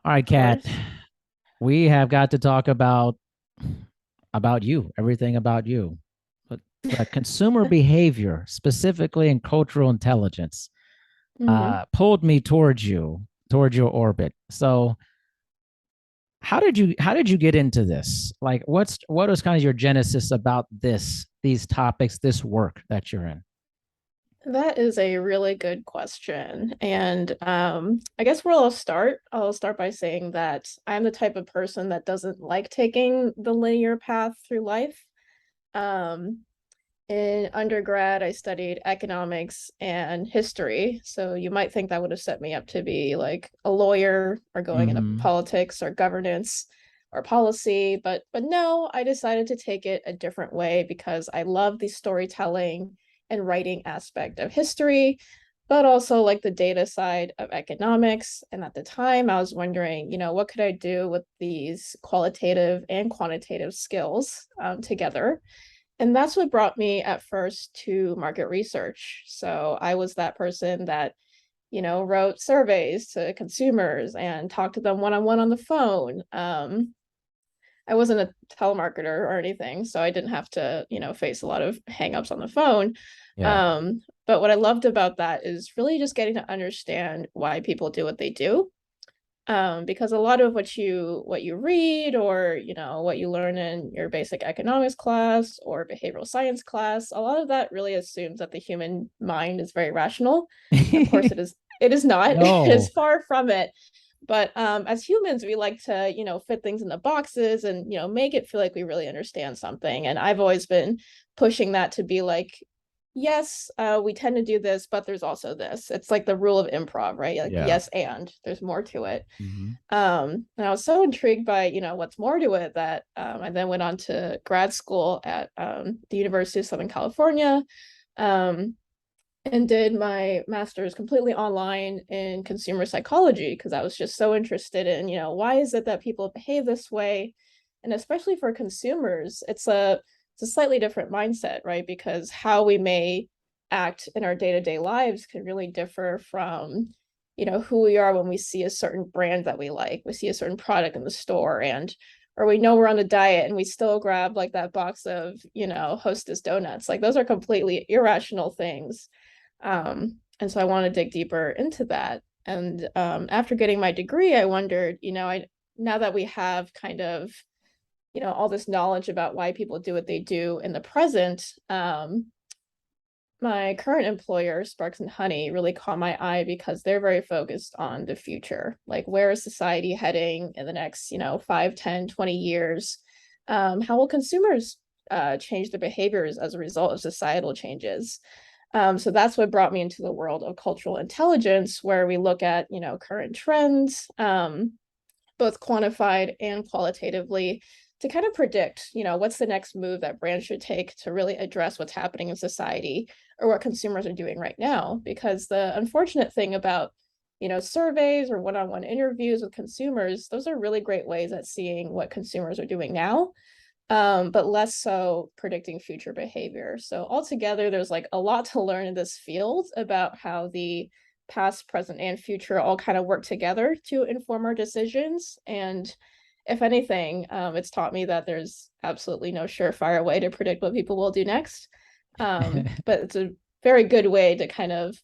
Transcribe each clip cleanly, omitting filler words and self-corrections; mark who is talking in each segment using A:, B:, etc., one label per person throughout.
A: All right,
B: Of
A: Kat,
B: course.
A: we have got to talk about you, everything about you. But consumer behavior, specifically in cultural intelligence,
B: hmm
A: pulled me towards you, towards your orbit. So, how did you get into this? Like, what was kind of your genesis about these topics, this work that you're in?
B: That is a really good question. And I guess where I'll start by saying that I'm the type of person that doesn't like taking the linear path through life. Um, in undergrad, I studied economics and history. So you might think that would have set me up to be like a lawyer or going into
A: Mm-hmm.
B: politics or governance or policy. But no, I decided to take it a different way because I love the storytelling and writing aspect of history, but also like the data side of economics. And at the time, I was wondering, what could I do with these qualitative and quantitative skills together? And that's what brought me at first to market research. So I was that person that, wrote surveys to consumers and talked to them one on one on the phone. I wasn't a telemarketer or anything, so I didn't have to, face a lot of hangups on the phone.
A: Yeah.
B: But what I loved about that is really just getting to understand why people do what they do, because a lot of what you read or what you learn in your basic economics class or behavioral science class, a lot of that really assumes that the human mind is very rational. Of course, it is not. It is
A: No.
B: far from it. But as humans, we like to fit things in the boxes and make it feel like we really understand something. And I've always been pushing that to be like, yes, we tend to do this, but there's also this. It's like the rule of improv, right? Like
A: Yeah.
B: yes, and there's more to it.
A: Mm-hmm.
B: And I was so intrigued by, what's more to it that I then went on to grad school at the University of Southern California, um, and did my master's completely online in consumer psychology because I was just so interested in, why is it that people behave this way? And especially for consumers, it's a slightly different mindset, right? Because how we may act in our day-to-day lives can really differ from, who we are when we see a certain brand that we like. We see a certain product in the store and or we know we're on a diet and we still grab like that box of, Hostess donuts. Like those are completely irrational things, and so I want to dig deeper into that. And after getting my degree, I wondered, I now that we have kind of, all this knowledge about why people do what they do in the present, my current employer, Sparks and Honey, really caught my eye because they're very focused on the future. Like, where is society heading in the next, 5, 10, 20 years? How will consumers change their behaviors as a result of societal changes? So that's what brought me into the world of cultural intelligence, where we look at, current trends, both quantified and qualitatively, to kind of predict, what's the next move that brands should take to really address what's happening in society or what consumers are doing right now. Because the unfortunate thing about, surveys or one-on-one interviews with consumers, those are really great ways at seeing what consumers are doing now, but less so predicting future behavior. So altogether, there's like a lot to learn in this field about how the past, present, and future all kind of work together to inform our decisions. And if anything, it's taught me that there's absolutely no surefire way to predict what people will do next. But it's a very good way to kind of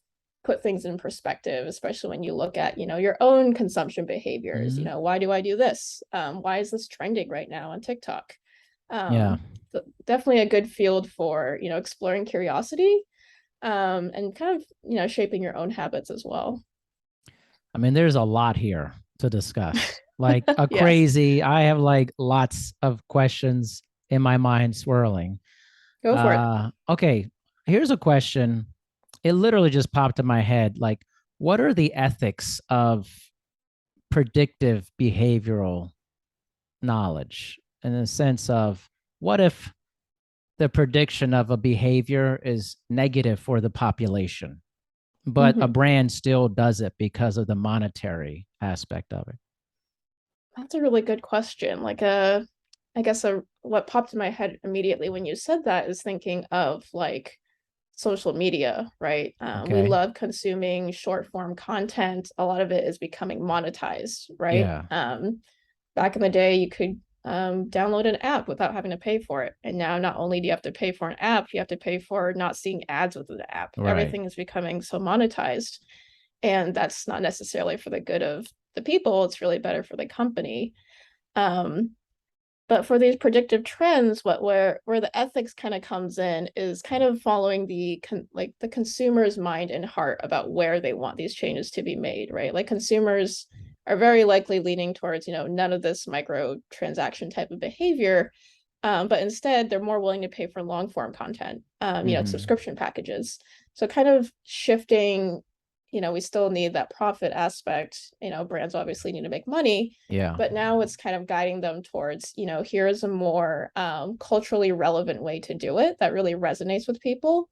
B: put things in perspective, especially when you look at, your own consumption behaviors.
A: Mm-hmm.
B: Why do I do this? Why is this trending right now on TikTok?
A: Yeah.
B: So definitely a good field for, exploring curiosity, and kind of, shaping your own habits as well.
A: I mean, there's a lot here to discuss. Like a
B: Yes,
A: crazy, I have like lots of questions in my mind swirling.
B: go for it.
A: Okay, here's a question. It literally just popped in my head. Like, what are the ethics of predictive behavioral knowledge in the sense of what if the prediction of a behavior is negative for the population, but a
B: Mm-hmm.
A: brand still does it because of the monetary aspect of it?
B: That's a really good question. I guess what popped in my head immediately when you said that is thinking of like social media, right? We
A: Okay.
B: love consuming short form content. A lot of it is becoming monetized, right?
A: Yeah.
B: Back in the day, you could download an app without having to pay for it. And now, not only do you have to pay for an app, you have to pay for not seeing ads within the app.
A: Right.
B: Everything is becoming so monetized. And that's not necessarily for the good of the people, it's really better for the company. Um, but for these predictive trends, where the ethics kind of comes in is kind of following like the consumer's mind and heart about where they want these changes to be made, right? Like consumers are very likely leaning towards, none of this micro transaction type of behavior, but instead they're more willing to pay for long form content,
A: Mm-hmm.
B: subscription packages. So kind of shifting, we still need that profit aspect. Brands obviously need to make money,
A: Yeah.
B: but now it's kind of guiding them towards, here's a more culturally relevant way to do it that really resonates with people,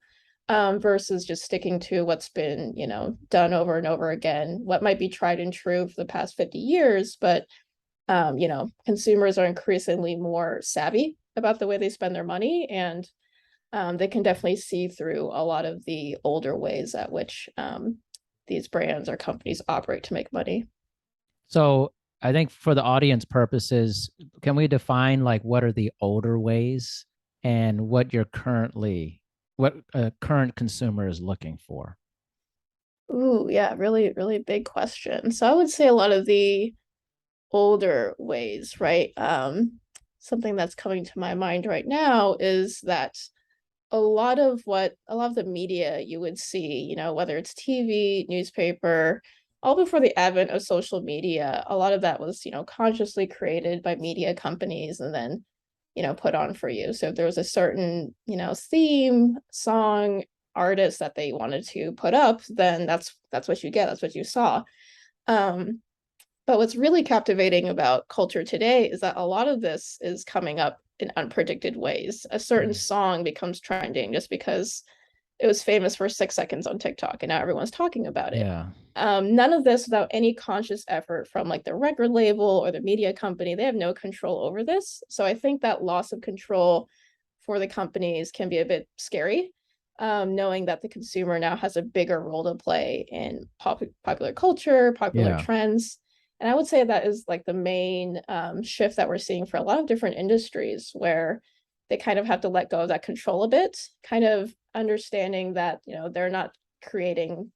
B: versus just sticking to what's been, done over and over again, what might be tried and true for the past 50 years, but consumers are increasingly more savvy about the way they spend their money, and they can definitely see through a lot of the older ways at which these brands or companies operate to make money.
A: So I think for the audience purposes, can we define like what are the older ways and what a current consumer is looking for?
B: Ooh, yeah, really, really big question. So I would say a lot of the older ways, right? Something that's coming to my mind right now is that a lot of the media you would see, whether it's TV, newspaper, all before the advent of social media, a lot of that was, consciously created by media companies and then, put on for you. So if there was a certain, theme, song, artist that they wanted to put up, then that's what you get, that's what you saw. Um, but what's really captivating about culture today is that a lot of this is coming up in unpredicted ways. A certain
A: Mm.
B: song becomes trending just because it was famous for 6 seconds on TikTok and now everyone's talking about it.
A: Yeah.
B: None of this without any conscious effort from like the record label or the media company. They have no control over this. So I think that loss of control for the companies can be a bit scary, knowing that the consumer now has a bigger role to play in popular culture, popular
A: Yeah.
B: trends. And I would say that is like the main shift that we're seeing for a lot of different industries where they kind of have to let go of that control a bit, kind of understanding that, creating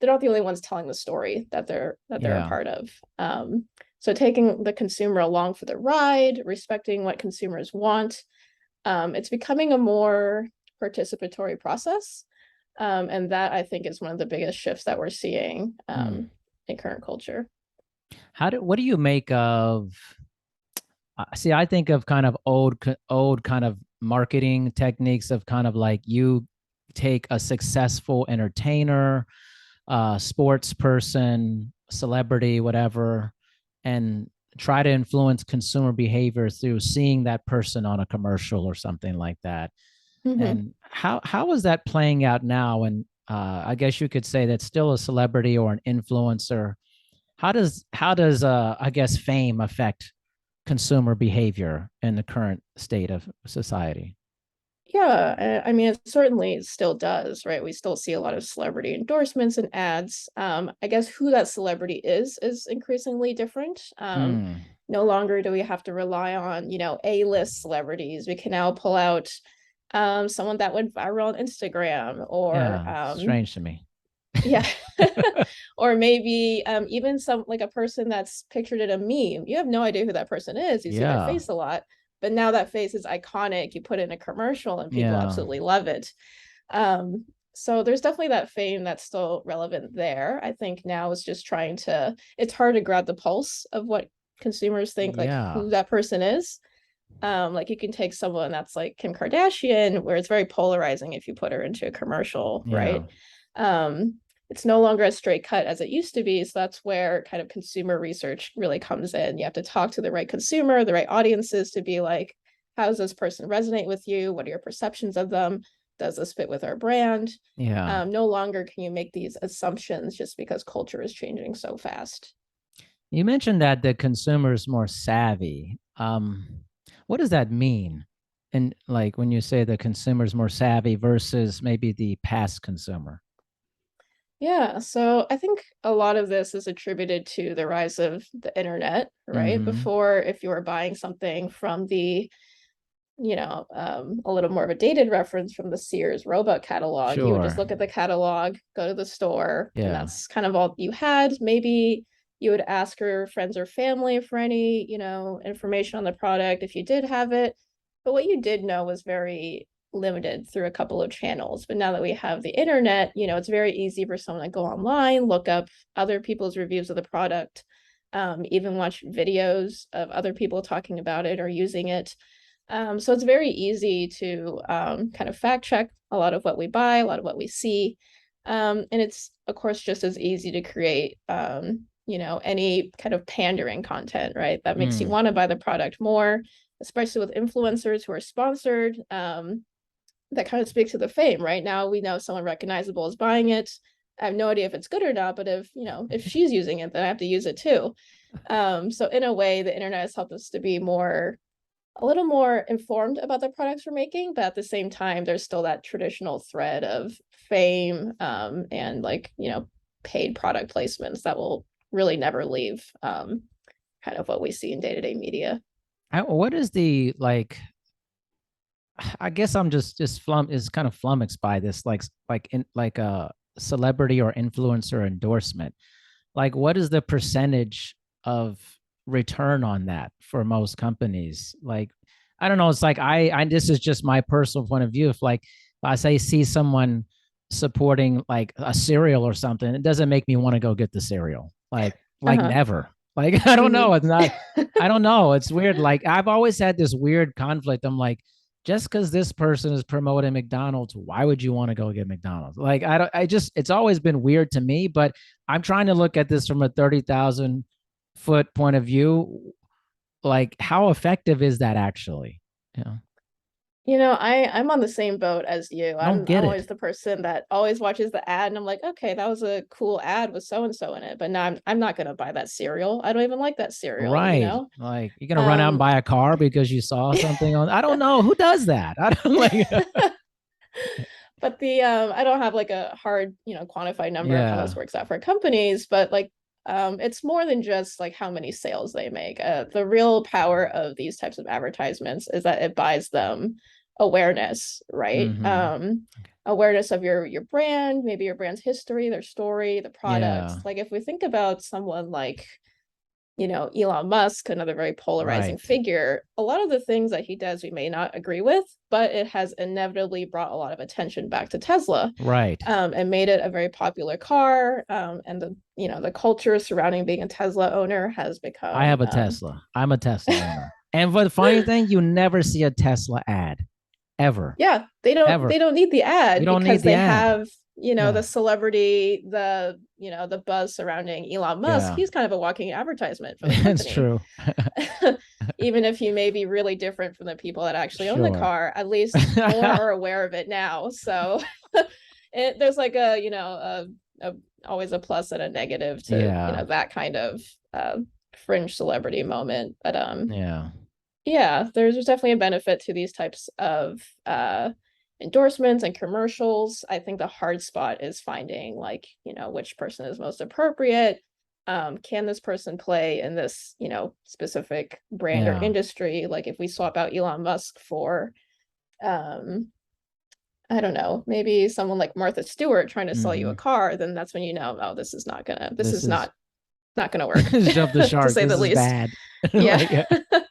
B: they're not the only ones telling the story that they're a
A: Yeah.
B: part of. So taking the consumer along for the ride, respecting what consumers want, it's becoming a more participatory process, and that I think is one of the biggest shifts that we're seeing
A: Mm.
B: in current culture.
A: What do you make of see, I think of kind of old kind of marketing techniques of kind of like you take a successful entertainer, sports person, celebrity, whatever, and try to influence consumer behavior through seeing that person on a commercial or something like that.
B: Mm-hmm.
A: And how is that playing out now? And I guess you could say that's still a celebrity or an influencer. How does I guess fame affect consumer behavior in the current state of society?
B: Yeah, I mean, it certainly still does, right? We still see a lot of celebrity endorsements and ads. I guess who that celebrity is increasingly different.
A: Mm,
B: No longer do we have to rely on, A-list celebrities. We can now pull out someone that went viral on Instagram or
A: yeah, strange to me.
B: yeah. Or maybe even some like a person that's pictured in a meme. You have no idea who that person is. You see their
A: Yeah,
B: face a lot, but now that face is iconic. You put in a commercial and people
A: yeah,
B: absolutely love it. So there's definitely that fame that's still relevant there. I think now is just trying to, it's hard to grab the pulse of what consumers think, like
A: yeah,
B: who that person is. Like you can take someone that's like Kim Kardashian, where it's very polarizing if you put her into a commercial,
A: yeah,
B: right? Um, it's no longer as straight cut as it used to be. So that's where kind of consumer research really comes in. You have to talk to the right consumer, the right audiences to be like, how does this person resonate with you? What are your perceptions of them? Does this fit with our brand?
A: yeah.
B: No longer can you make these assumptions just because culture is changing so fast.
A: You mentioned that the consumer is more savvy. What does that mean? And like when you say the consumer's more savvy versus maybe the past consumer.
B: Yeah, so I think a lot of this is attributed to the rise of the internet, right?
A: Mm-hmm.
B: Before, if you were buying something from a little more of a dated reference from the Sears Roebuck catalog, you would just
A: Sure.
B: look at the catalog, go to the store, and
A: Yeah.
B: that's kind of all you had. Maybe you would ask your friends or family for any, information on the product if you did have it. But what you did know was very limited through a couple of channels. But now that we have the internet, it's very easy for someone to go online, look up other people's reviews of the product, even watch videos of other people talking about it or using it. So it's very easy to kind of fact check a lot of what we buy, a lot of what we see. And it's, of course, just as easy to create, any kind of pandering content, right? That makes you
A: Mm.
B: want to buy the product more, especially with influencers who are sponsored. That kind of speaks to the fame, right? Now we know someone recognizable is buying it. I have no idea if it's good or not, but if she's using it, then I have to use it too. So in a way, the internet has helped us to be a little more informed about the products we're making, but at the same time, there's still that traditional thread of fame, and paid product placements that will really never leave, kind of what we see in day-to-day media.
A: What is the like? I guess I'm just is kind of flummoxed by this, like in like a celebrity or influencer endorsement. Like, what is the percentage of return on that for most companies? Like, I don't know. It's like I this is just my personal point of view. If like I say see someone supporting like a cereal or something, it doesn't make me want to go get the cereal. Like
B: Uh-huh.
A: never. Like I don't know.
B: Mm-hmm.
A: It's not. I don't know. It's weird. Like I've always had this weird conflict. I'm like, just because this person is promoting McDonald's, why would you want to go get McDonald's? Like I don't. I just. It's always been weird to me. But I'm trying to look at this from a 30,000 foot point of view. Like how effective is that actually? Yeah.
B: I'm on the same boat as you.
A: I don't
B: I'm
A: get
B: always
A: it.
B: the person that always watches the ad and I'm like, okay, that was a cool ad with so and so in it, but now I'm not gonna buy that cereal. I don't even like that cereal, you
A: Right.
B: know?
A: Like you're gonna run out and
B: Um,
A: buy a car because you saw something on. I don't know who does that. I don't like.
B: but the I don't have like a hard, quantified number of how this
A: Yeah.
B: works out for companies, but like it's more than just like how many sales they make. The real power of these types of advertisements is that it buys them awareness, right?
A: Mm-hmm.
B: Awareness of your brand, maybe your brand's history, their story, the
A: Yeah.
B: product. Like if we think about someone like Elon Musk, another very polarizing
A: Right.
B: figure, a lot of the things that he does we may not agree with, but it has inevitably brought a lot of attention back to Tesla,
A: Right.
B: and made it a very popular car. And the culture surrounding being a Tesla owner has
A: I
B: become,
A: have a Tesla. I'm a Tesla owner. And for the funny thing, you never see a Tesla ad ever,
B: yeah, they don't
A: ever.
B: they don't need the
A: You
B: ad
A: don't need
B: because
A: the
B: they
A: ad.
B: have,
A: Yeah.
B: the celebrity, the buzz surrounding Elon Musk.
A: Yeah.
B: He's kind of a walking advertisement for the
A: It's
B: company.
A: true.
B: Even if you may be really different from the people that actually own the
A: Sure.
B: car, at least more are aware of it now. So there's like a always a plus and a negative to,
A: Yeah.
B: that kind of fringe celebrity moment. But
A: Yeah.
B: yeah, there's definitely a benefit to these types of endorsements and commercials. I think the hard spot is finding like, which person is most appropriate. Can this person play in this, specific brand or
A: Yeah.
B: industry? Like if we swap out Elon Musk for, um, I don't know, maybe someone like Martha Stewart trying to sell you a
A: Mm-hmm.
B: car, then that's when oh, this
A: This
B: is
A: is
B: not gonna work,
A: jump the
B: to
A: shark.
B: say
A: This
B: the
A: is
B: least.
A: bad.
B: Yeah.
A: Like,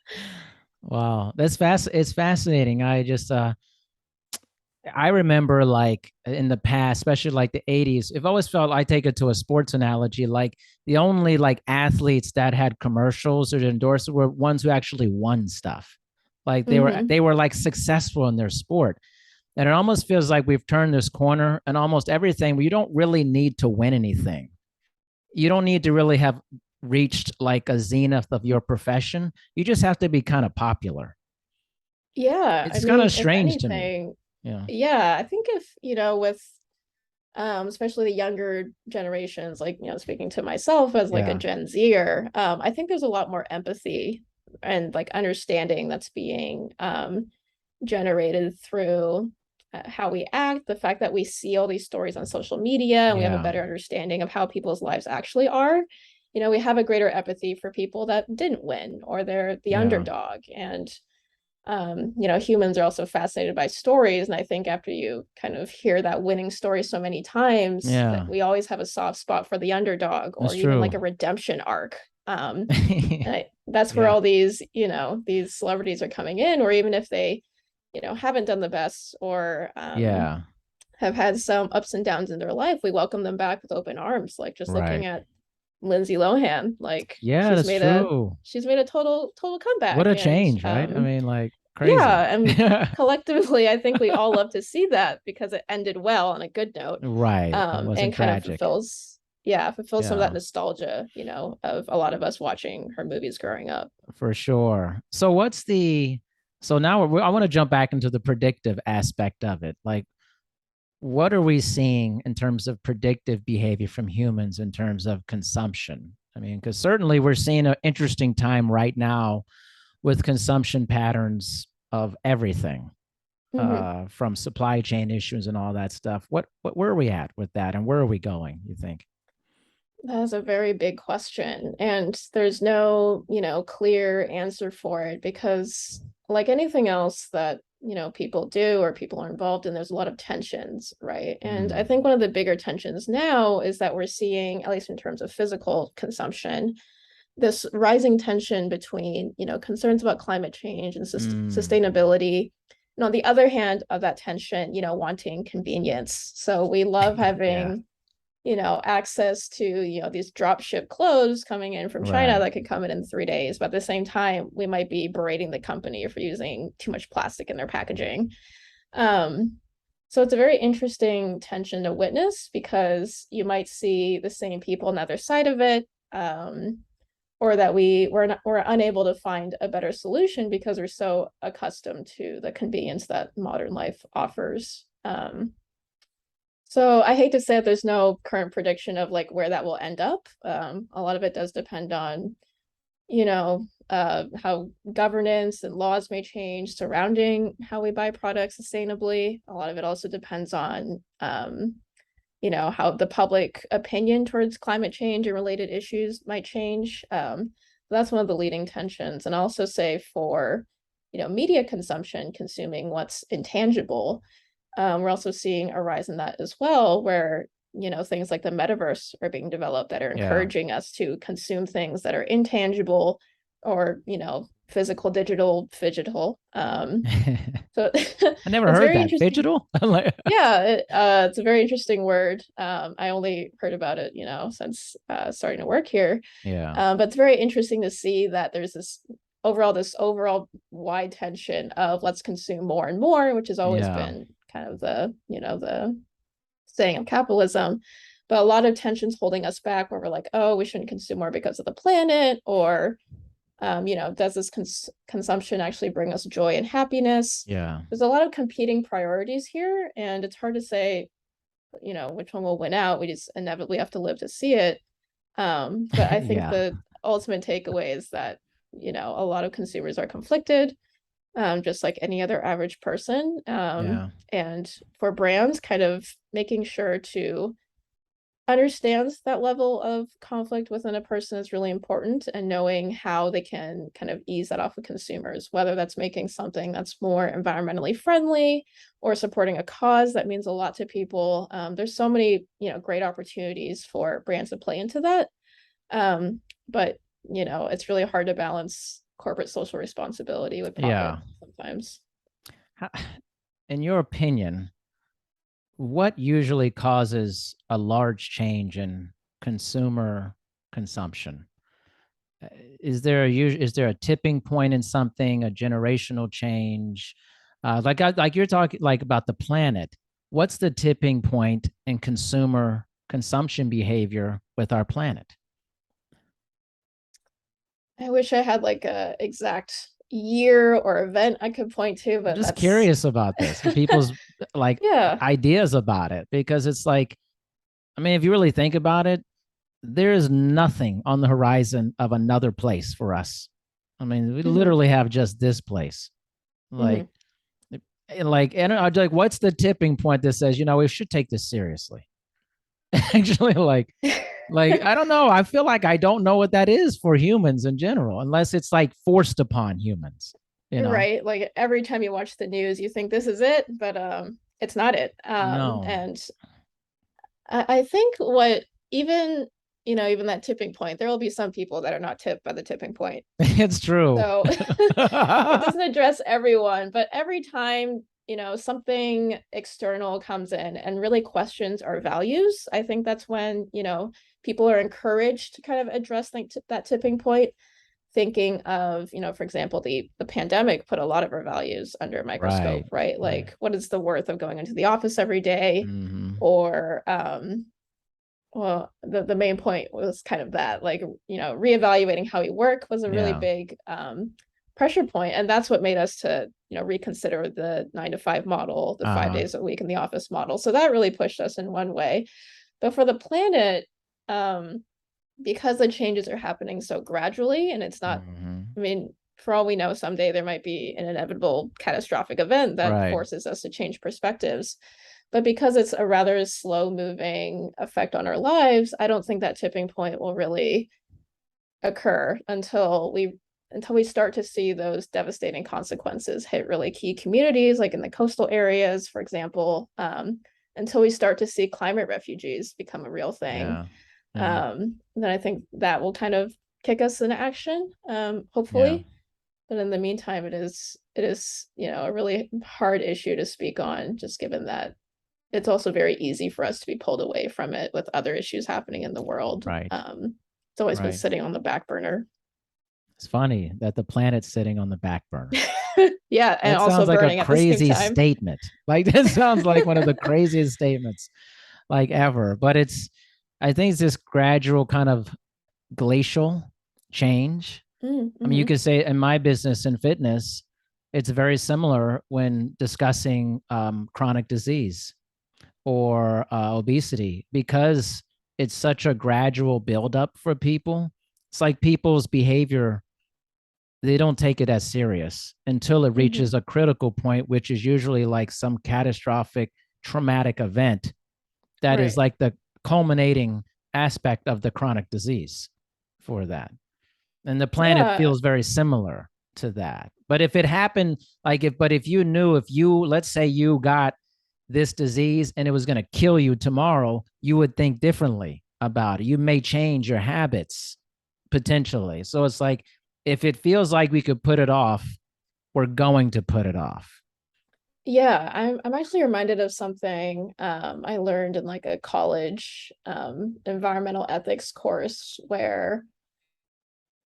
A: wow. That's fast. It's fascinating. I remember like in the past, especially like the 80s, I've always felt I take it to a sports analogy, like the only like athletes that had commercials or endorsed were ones who actually won stuff. Like they were
B: Hmm.
A: they were like successful in their sport. And it almost feels like we've turned this corner and almost everything where you don't really need to win anything. You don't need to really have reached like a zenith of your profession. You just have to be kind of popular.
B: Yeah, I
A: It's kind of
B: mean, if
A: strange to me.
B: anything,
A: Yeah.
B: yeah, I think if, with especially the younger generations, like, speaking to myself as like a
A: Yeah.
B: Gen Zer, I think there's a lot more empathy and like understanding that's being generated through how we act, the fact that we see all these stories on social media and we have a
A: Yeah.
B: better understanding of how people's lives actually are. We have a greater empathy for people that didn't win or they're the
A: Yeah.
B: underdog. And humans are also fascinated by stories. And I think after you kind of hear that winning story so many times, that
A: Yeah.
B: we always have a soft spot for the underdog or
A: That's
B: even
A: true.
B: like a redemption arc. That's where
A: Yeah.
B: all these celebrities are coming in, or even if they, haven't done the best or
A: Yeah.
B: have had some ups and downs in their life, we welcome them back with open arms. Like just looking
A: Right.
B: at Lindsay Lohan, like
A: Yeah,
B: she's
A: that's
B: made a
A: true.
B: she's made a total
A: What
B: comeback.
A: a
B: And
A: change, right? I mean, like crazy.
B: yeah, and collectively, I think we all love to see that because it ended well on a good note,
A: Right. It
B: and
A: wasn't
B: kind of
A: tragic.
B: fulfills some of that
A: Yeah,
B: nostalgia, of a lot of us watching her movies growing up.
A: for sure. So now I want to jump back into the predictive aspect of it. Like, what are we seeing in terms of predictive behavior from humans in terms of consumption? I mean, because certainly we're seeing an interesting time right now with consumption patterns of everything,
B: Mm-hmm.
A: from supply chain issues and all that stuff. Where are we at with that, and where are we going, you think?
B: That is a very big question, and there's no, clear answer for it because, like anything else that, people do or people are involved in, there's a lot of tensions, right? And I
A: Mm,
B: think one of the bigger tensions now is that we're seeing, at least in terms of physical consumption, this rising tension between, concerns about climate change and
A: mm,
B: sustainability. And on the other hand of that tension, wanting convenience. So we love
A: yeah,
B: having, access to, these drop ship clothes coming in from China
A: right.
B: that could come in 3 days. But at the same time, we might be berating the company for using too much plastic in their packaging. Um, so it's a very interesting tension to witness because you might see the same people on the other side of it. Or that we're unable to find a better solution because we're so accustomed to the convenience that modern life offers. So I hate to say that there's no current prediction of like where that will end up. A lot of it does depend on, how governance and laws may change surrounding how we buy products sustainably. A lot of it also depends on, how the public opinion towards climate change and related issues might change. That's one of the leading tensions. And I also say for, media consumption, consuming what's intangible, we're also seeing a rise in that as well, where things like the metaverse are being developed that are
A: Yeah.
B: encouraging us to consume things that are intangible or physical, digital, phygital. So
A: I never
B: it's
A: heard
B: very
A: that.
B: interesting.
A: Phygital? Like,
B: Yeah, it's a very interesting word. I only heard about it, since starting to work here.
A: yeah.
B: But it's very interesting to see that there's this overall wide tension of let's consume more and more, which has always
A: Yeah.
B: been kind of the saying of capitalism. But a lot of tensions holding us back where we're like, oh, we shouldn't consume more because of the planet, or does this consumption actually bring us joy and happiness?
A: Yeah.
B: There's a lot of competing priorities here, and it's hard to say, which one will win out. We just inevitably have to live to see it. But I think
A: Yeah.
B: the ultimate takeaway is that, a lot of consumers are conflicted, just like any other average person.
A: Yeah.
B: And for brands, kind of making sure to understands that level of conflict within a person is really important, and knowing how they can kind of ease that off of consumers, whether that's making something that's more environmentally friendly or supporting a cause that means a lot to people. There's so many, great opportunities for brands to play into that. But, it's really hard to balance corporate social responsibility with profit
A: Yeah.
B: sometimes.
A: How- In your opinion, what usually causes a large change in consumer consumption? Uh, is there a tipping point in something, a generational change? Like you're talking like about the planet. What's the tipping point in consumer consumption behavior with our planet?
B: I wish I had like a exact year or event I could point to,
A: I'm
B: but
A: just
B: that's
A: curious about this and people's like
B: yeah.
A: ideas about it, because it's like, I mean, if you really think about it, there is nothing on the horizon of another place for us. I mean, we
B: Hmm.
A: literally have just this place.
B: Hmm.
A: Like, and I'm like, what's the tipping point that says, we should take this seriously? Actually, I don't know. I feel like I don't know what that is for humans in general, unless it's like forced upon humans, you know?
B: Right. Like every time you watch the news, you think this is it, but it's not it.
A: No,
B: And I think what even even that tipping point, there will be some people that are not tipped by the tipping point.
A: it's true.
B: So it doesn't address everyone, but every time, something external comes in and really questions our values, I think that's when, people are encouraged to kind of address that tipping point, thinking of, for example, the pandemic put a lot of our values under a microscope,
A: Right,
B: right?
A: right.
B: Like, what is the worth of going into the office every day?
A: Hmm.
B: Or well, the main point was kind of that, like, reevaluating how we work was a really
A: Yeah.
B: big pressure point. And that's what made us to, reconsider the 9 to 5 model, the five
A: Uh-huh.
B: days a week in the office model. So that really pushed us in one way. But for the planet, because the changes are happening so gradually, and it's not,
A: Hmm.
B: I mean, for all we know, someday there might be an inevitable catastrophic event that
A: Right,
B: forces us to change perspectives. But because it's a rather slow moving effect on our lives, I don't think that tipping point will really occur until we start to see those devastating consequences hit really key communities, like in the coastal areas, for example, until we start to see climate refugees become a real thing.
A: yeah, yeah,
B: Then I think that will kind of kick us into action,
A: yeah.
B: hopefully. But in the meantime, it is a really hard issue to speak on, just given that it's also very easy for us to be pulled away from it with other issues happening in the world.
A: Right,
B: It's always been
A: right.
B: sitting on the back burner.
A: It's funny that the planet's sitting on the back burner.
B: Yeah, and
A: That
B: also
A: sounds like a
B: burning at the same
A: crazy
B: time.
A: statement. Like that sounds like one of the craziest statements like ever. But I think it's this gradual kind of glacial change. I mean, you
B: Mm-hmm.
A: could say in my business and fitness, it's very similar when discussing chronic disease or obesity because it's such a gradual buildup for people. It's like people's behavior, they don't take it as serious until it
B: Mm-hmm.
A: reaches a critical point, which is usually like some catastrophic traumatic event that is
B: Right.
A: like the culminating aspect of the chronic disease for that. And the planet
B: Yeah.
A: feels very similar to that. But if it happened, if you knew, if you, let's say you got this disease and it was going to kill you tomorrow, you would think differently about it. You may change your habits potentially. So it's like, if it feels like we could put it off, we're going to put it off.
B: Yeah, I'm actually reminded of something I learned in like a college environmental ethics course where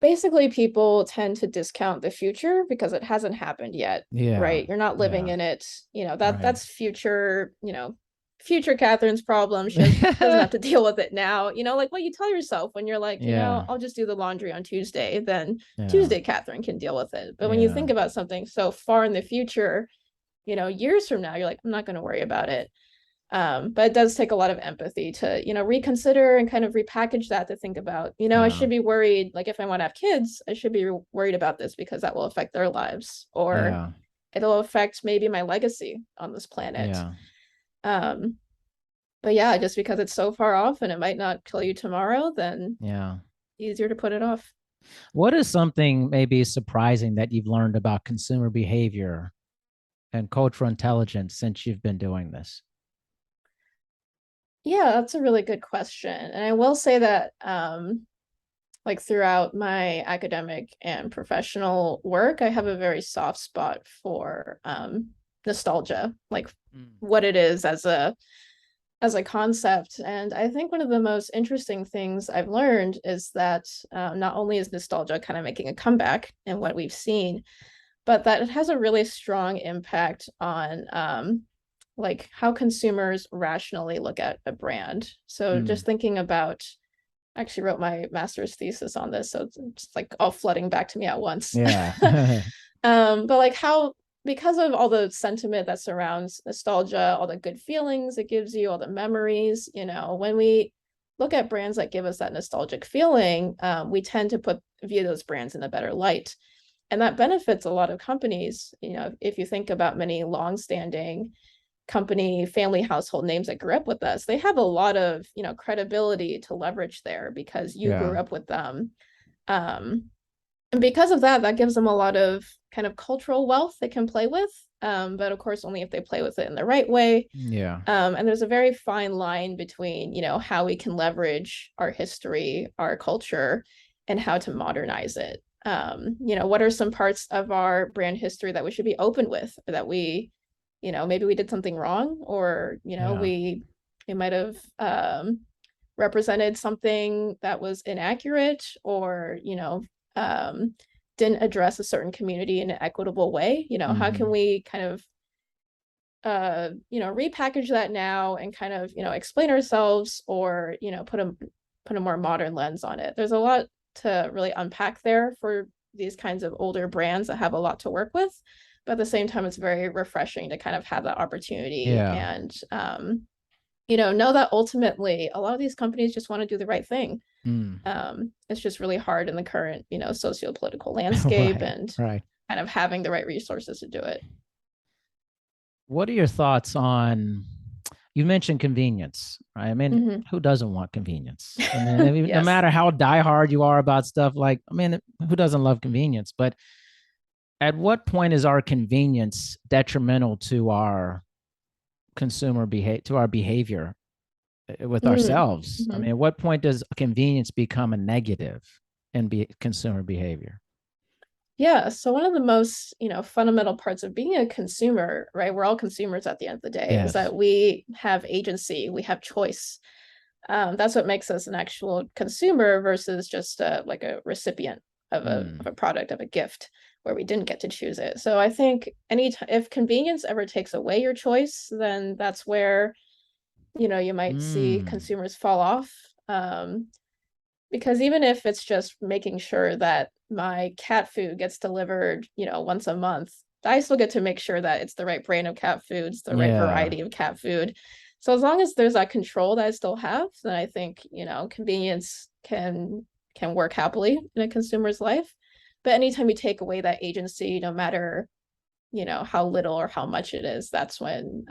B: basically people tend to discount the future because it hasn't happened yet,
A: Yeah.
B: right? You're not living
A: Yeah.
B: in it.
A: Right.
B: That's future Catherine's problem. She doesn't have to deal with it now. Like what you tell yourself when you're like,
A: Yeah.
B: I'll just do the laundry on Tuesday, then
A: Yeah.
B: Tuesday Catherine can deal with it. But when you
A: Yeah.
B: think about something so far in the future, years from now, you're like, I'm not going to worry about it. But it does take a lot of empathy to, reconsider and kind of repackage that to think about, I
A: Yeah.
B: should be worried, like if I want to have kids, I should be worried about this because that will affect their lives, or
A: Yeah.
B: it'll affect maybe my legacy on this planet.
A: Yeah.
B: Um, but yeah, just because it's so far off and it might not kill you tomorrow, then
A: Yeah.
B: easier to put it off.
A: What is something maybe surprising that you've learned about consumer behavior and cultural intelligence since you've been doing this?
B: Yeah, that's a really good question. And I will say that like throughout my academic and professional work, I have a very soft spot for nostalgia, like
A: Mm.
B: what it is as a concept. And I think one of the most interesting things I've learned is that not only is nostalgia kind of making a comeback in what we've seen, but that it has a really strong impact on like how consumers rationally look at a brand. So
A: Mm.
B: just thinking about, I actually wrote my master's thesis on this, so it's like all flooding back to me at once.
A: Yeah.
B: But like how, because of all the sentiment that surrounds nostalgia, all the good feelings it gives you, all the memories, when we look at brands that give us that nostalgic feeling, we tend to view those brands in a better light. And that benefits a lot of companies. You know, if you think about many longstanding company family household names that grew up with us, they have a lot of, you know, credibility to leverage there because you
A: Yeah.
B: grew up with them. Um, and because of that, that gives them a lot of kind of cultural wealth they can play with. But of course, only if they play with it in the right way.
A: Yeah.
B: And there's a very fine line between, you know, how we can leverage our history, our culture, and how to modernize it. You know, what are some parts of our brand history that we should be open with, or that we, you know, maybe we did something wrong, or, you know,
A: Yeah.
B: we might have represented something that was inaccurate, or, you know, um, didn't address a certain community in an equitable way. You know, how can
A: Hmm.
B: we kind of you know, repackage that now and kind of, you know, explain ourselves, or, you know, put a more modern lens on it. There's a lot to really unpack there for these kinds of older brands that have a lot to work with. But at the same time, it's very refreshing to kind of have that opportunity
A: Yeah.
B: and you know that ultimately a lot of these companies just want to do the right thing.
A: Mm.
B: It's just really hard in the current, you know, socio-political landscape,
A: Right.
B: and
A: Right.
B: kind of having the right resources to do it.
A: What are your thoughts on, you mentioned convenience, right? I mean,
B: Mm-hmm.
A: who doesn't want convenience? I mean, no
B: Yes.
A: matter how diehard you are about stuff, like, I mean, who doesn't love convenience? But at what point is our convenience detrimental to our consumer behavior, to our behavior with ourselves? I
B: Mm-hmm.
A: mean, at what point does convenience become a negative in consumer behavior?
B: Yeah, so one of the most, you know, fundamental parts of being a consumer, right? We're all consumers at the end of the day, is
A: Yes.
B: that we have agency, we have choice. That's what makes us an actual consumer versus just like a recipient of
A: Mm.
B: a product, of a gift, where we didn't get to choose it. So I think if convenience ever takes away your choice, then that's where, you know, you might see
A: Mm.
B: consumers fall off. Because even if it's just making sure that my cat food gets delivered, you know, once a month, I still get to make sure that it's the right brand of cat foods, the right
A: Yeah.
B: variety of cat food. So as long as there's that control that I still have, then I think, you know, convenience can work happily in a consumer's life. But anytime you take away that agency, no matter, you know, how little or how much it is, that's when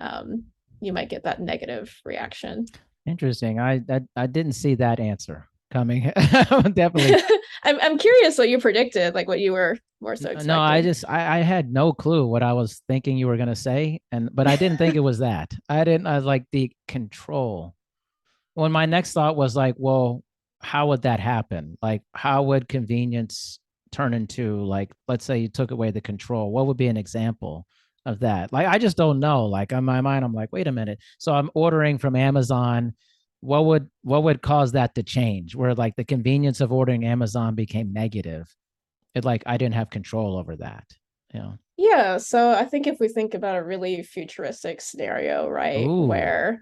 B: you might get that negative reaction.
A: Interesting. I didn't see that answer coming. Definitely.
B: I'm curious what you predicted, like what you were more so
A: No, I
B: expecting.
A: just I had no clue what I was thinking you were gonna say, and but I didn't think it was that. I didn't. I was like the control. When my next thought was like, well, how would that happen? Like, how would convenience turn into, like, let's say you took away the control? What would be an example of that? Like, I just don't know. Like, in my mind, I'm like, wait a minute. So I'm ordering from Amazon. What would cause that to change? Where like the convenience of ordering Amazon became negative. It like I didn't have control over that. You know.
B: Yeah, so I think if we think about a really futuristic scenario, right,
A: Ooh.
B: where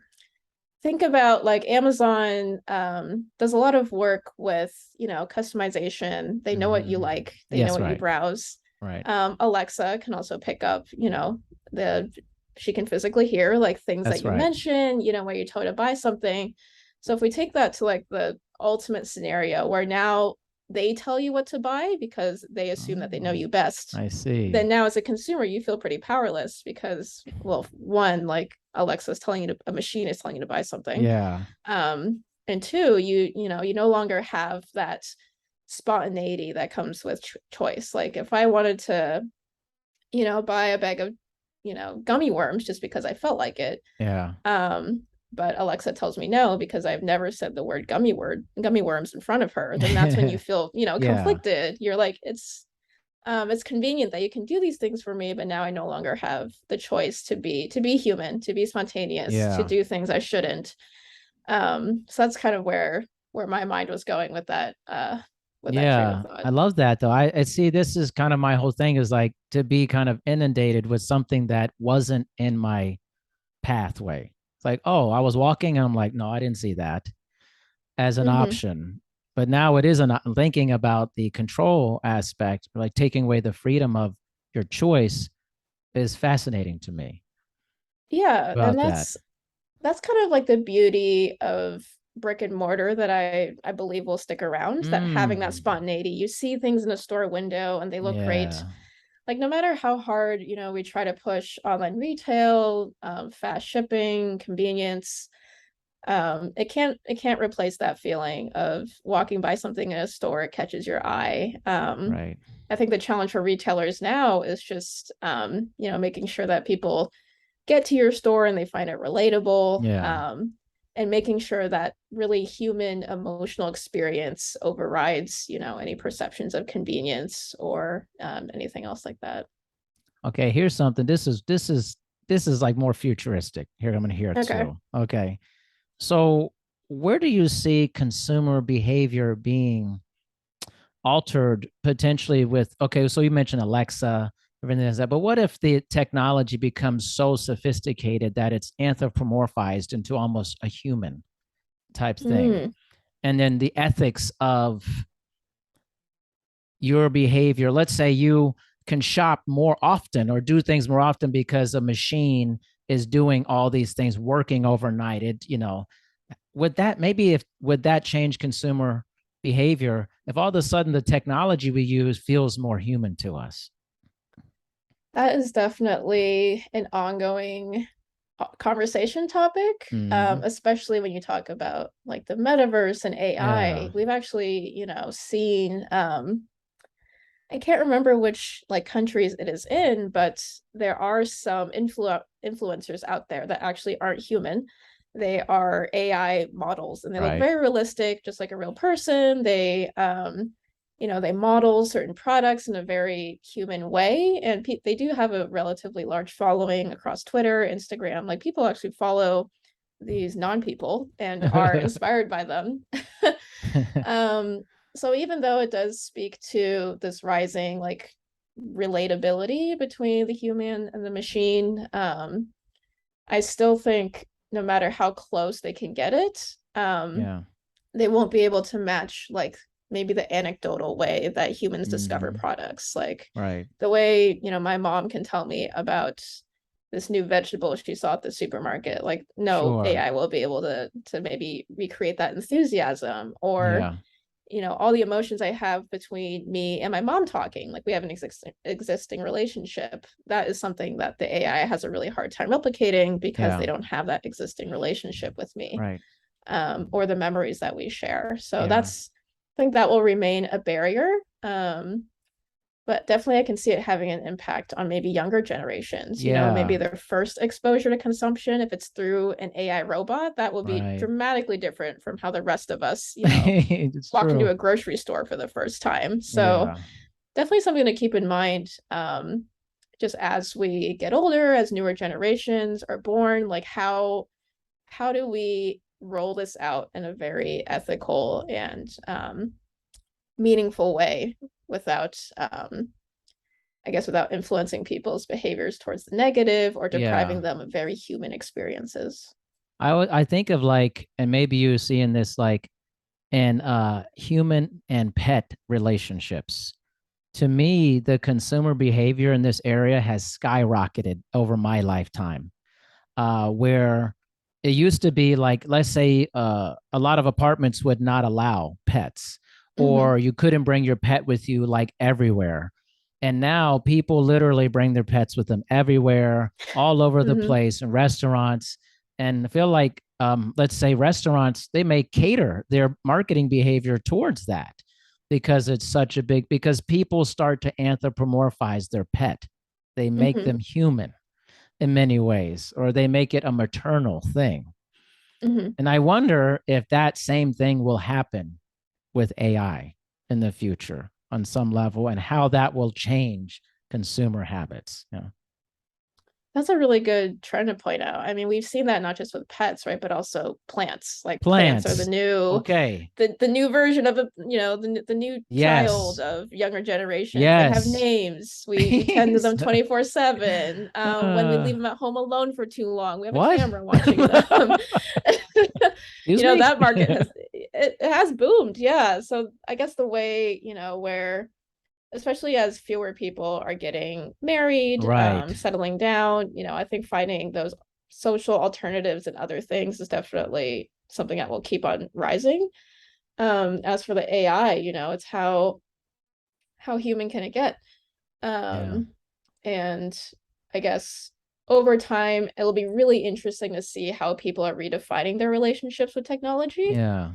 B: think about like Amazon does a lot of work with, you know, customization. They know what you
A: Mm-hmm.
B: like, they know
A: Yes.
B: what you
A: Right.
B: browse.
A: Right.
B: Alexa can also pick up, you know, the she can physically hear like things that
A: That's
B: you
A: right.
B: mention, you know, where you told to buy something. So if we take that to like the ultimate scenario where now they tell you what to buy because they assume that they know
A: Oh,
B: you best,
A: I see.
B: then now as a consumer you feel pretty powerless because, well, one, like Alexa's telling you to, a machine is telling you to buy something,
A: Yeah.
B: and two, you know, you no longer have that spontaneity that comes with choice. Like if I wanted to, you know, buy a bag of, you know, gummy worms just because I felt like it,
A: Yeah.
B: um but Alexa tells me no because I've never said the word gummy worms in front of her, then that's when you feel, you know,
A: Yeah.
B: conflicted. You're like, it's convenient that you can do these things for me, but now I no longer have the choice to be human, to be spontaneous, to
A: Yeah.
B: do things I shouldn't. So that's kind of where my mind was going with that train of
A: Yeah.
B: thought.
A: I love that though. I see this is kind of my whole thing is like to be kind of inundated with something that wasn't in my pathway. It's like, oh, I was walking and I'm like, no, I didn't see that as an
B: Mm-hmm.
A: option. But now it is an thinking about the control aspect, like taking away the freedom of your choice is fascinating to me
B: Yeah, and
A: about that.
B: that's kind of like the beauty of brick and mortar that I believe will stick around, that having that
A: Mm.
B: spontaneity. You see things in a store window and they look great.
A: Yeah.
B: Like no matter how hard, we try to push online retail, fast shipping, convenience, it can't replace that feeling of walking by something in a store, it catches your eye.
A: Right.
B: I think the challenge for retailers now is just making sure that people get to your store and they find it relatable,
A: Yeah.
B: and making sure that really human emotional experience overrides any perceptions of convenience or anything else like that.
A: Okay, here's something. This is like more futuristic. Here, I'm going to hear it
B: Okay.
A: too. Okay. So, where do you see consumer behavior being altered potentially with, okay, so you mentioned Alexa, everything like that, but what if the technology becomes so sophisticated that it's anthropomorphized into almost a human type thing?
B: Mm.
A: And then the ethics of your behavior, let's say you can shop more often or do things more often because a machine is doing all these things working overnight. Would that maybe if would that change consumer behavior if all of a sudden the technology we use feels more human to us?
B: That is definitely an ongoing conversation topic,
A: Mm-hmm.
B: especially when you talk about like the metaverse and
A: Yeah.
B: AI. We've actually, seen I can't remember which like countries it is in, but there are some influencers out there that actually aren't human. They are AI models and they look
A: Right.
B: very realistic, just like a real person. They model certain products in a very human way, and they do have a relatively large following across Twitter, Instagram. Like people actually follow these non-people and are inspired by them. Um, so even though it does speak to this rising like relatability between the human and the machine, I still think no matter how close they can get it,
A: Yeah.
B: they won't be able to match like maybe the anecdotal way that humans discover
A: Mm-hmm.
B: products. Like
A: Right.
B: the way, my mom can tell me about this new vegetable she saw at the supermarket. Like no
A: Sure.
B: AI will be able to maybe recreate that enthusiasm or
A: Yeah.
B: all the emotions I have between me and my mom talking. Like we have an existing relationship. That is something that the AI has a really hard time replicating because
A: Yeah.
B: they don't have that existing relationship with me,
A: Right.
B: or the memories that we share. So
A: Yeah.
B: I think that will remain a barrier. But definitely I can see it having an impact on maybe younger generations, maybe
A: Yeah.
B: their first exposure to consumption. If it's through an AI robot, that will be
A: Right.
B: dramatically different from how the rest of us,
A: It's
B: walk into
A: true.
B: a grocery store for the first time. So
A: Yeah.
B: definitely something to keep in mind. Just as we get older, as newer generations are born, like how do we roll this out in a very ethical and meaningful way without I guess without influencing people's behaviors towards the negative or
A: Yeah.
B: depriving them of very human experiences.
A: I think of like, and maybe you see in this like in human and pet relationships. To me, the consumer behavior in this area has skyrocketed over my lifetime. Where it used to be like, let's say, a lot of apartments would not allow pets,
B: Mm-hmm.
A: or you couldn't bring your pet with you like everywhere. And now people literally bring their pets with them everywhere, all over the
B: Mm-hmm.
A: place, in restaurants. And I feel like, let's say, restaurants, they may cater their marketing behavior towards that because it's such a big, because people start to anthropomorphize their pet. They make
B: Mm-hmm.
A: them human in many ways, or they make it a maternal thing.
B: Mm-hmm.
A: And I wonder if that same thing will happen with AI in the future on some level and how that will change consumer habits. Yeah.
B: That's a really good trend to point out. I mean, we've seen that not just with pets, right, but also plants. Like plants are the
A: Plants.
B: new
A: Okay.
B: the new version of the new child
A: Yes.
B: of younger generations. They have
A: Yes.
B: names. We tend to them 24/7. When we
A: uh,
B: leave them at home alone for too long, we have a
A: what?
B: camera watching them.
A: Excuse me?
B: That market has boomed. Yeah. So I guess the way, where especially as fewer people are getting married,
A: Right.
B: settling down, I think finding those social alternatives and other things is definitely something that will keep on rising. As for the AI, it's how human can it get?
A: Yeah.
B: Um, and I guess over time, it'll be really interesting to see how people are redefining their relationships with technology.
A: Yeah.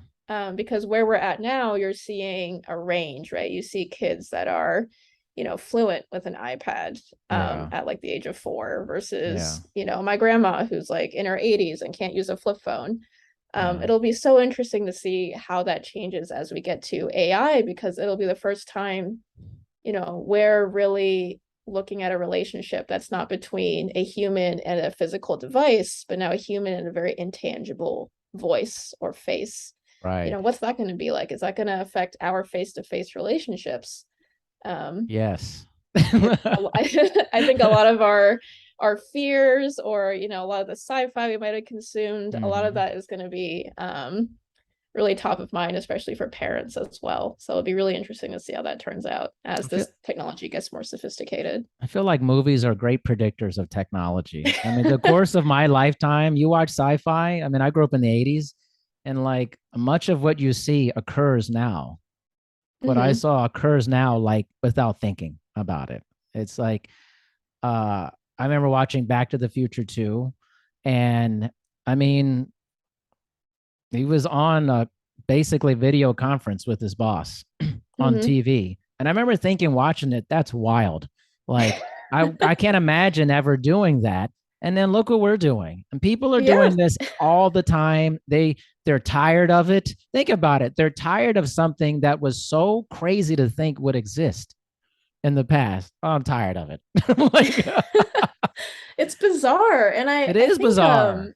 B: Because where we're at now, you're seeing a range, right? You see kids that are, fluent with an iPad
A: Yeah.
B: at like the age of 4
A: Yeah.
B: versus, my grandma who's like in her 80s and can't use a flip phone.
A: Yeah.
B: It'll be so interesting to see how that changes as we get to AI because it'll be the first time, we're really looking at a relationship that's not between a human and a physical device, but now a human and a very intangible voice or face.
A: Right.
B: What's that going to be like? Is that going to affect our face-to-face relationships? Um,
A: Yes.
B: I think a lot of our fears or a lot of the sci-fi we might have consumed, a lot of
A: Hmm.
B: that is going to be really top of mind, especially for parents as well. So it'll be really interesting to see how that turns out
A: I
B: as
A: feel
B: this technology gets more sophisticated.
A: I feel like movies are great predictors of technology. I mean, the course of my lifetime, you watch sci-fi. I mean, I grew up in the 80s, and like much of what you see occurs now. What I
B: Mm-hmm.
A: saw occurs now, like without thinking about it. It's like I remember watching Back to the Future 2, and I mean, he was on a basically video conference with his boss on
B: Mm-hmm.
A: TV. And I remember thinking, watching it, that's wild. Like, I can't imagine ever doing that. And then look what we're doing. And people are
B: Yeah.
A: doing this all the time. They're tired of it. Think about it. They're tired of something that was so crazy to think would exist in the past. Oh, I'm tired of it. Like,
B: It's bizarre. And
A: it is bizarre.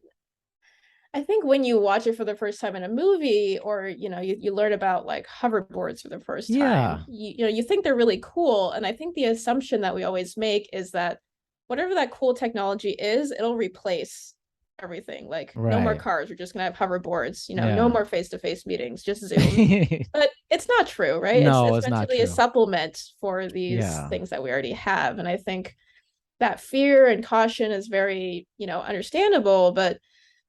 B: I think when you watch it for the first time in a movie or you learn about like hoverboards for the first time,
A: Yeah.
B: you think they're really cool. And I think the assumption that we always make is that whatever that cool technology is, it'll replace everything. Like no more
A: Right.
B: cars, we're just gonna have hoverboards, no
A: Yeah.
B: more face-to-face meetings, just Zoom. But it's not true, right? It's
A: No,
B: it's
A: it's
B: meant to
A: not
B: be a
A: true.
B: supplement for these
A: Yeah.
B: things that we already have. And I think that fear and caution is very, understandable, but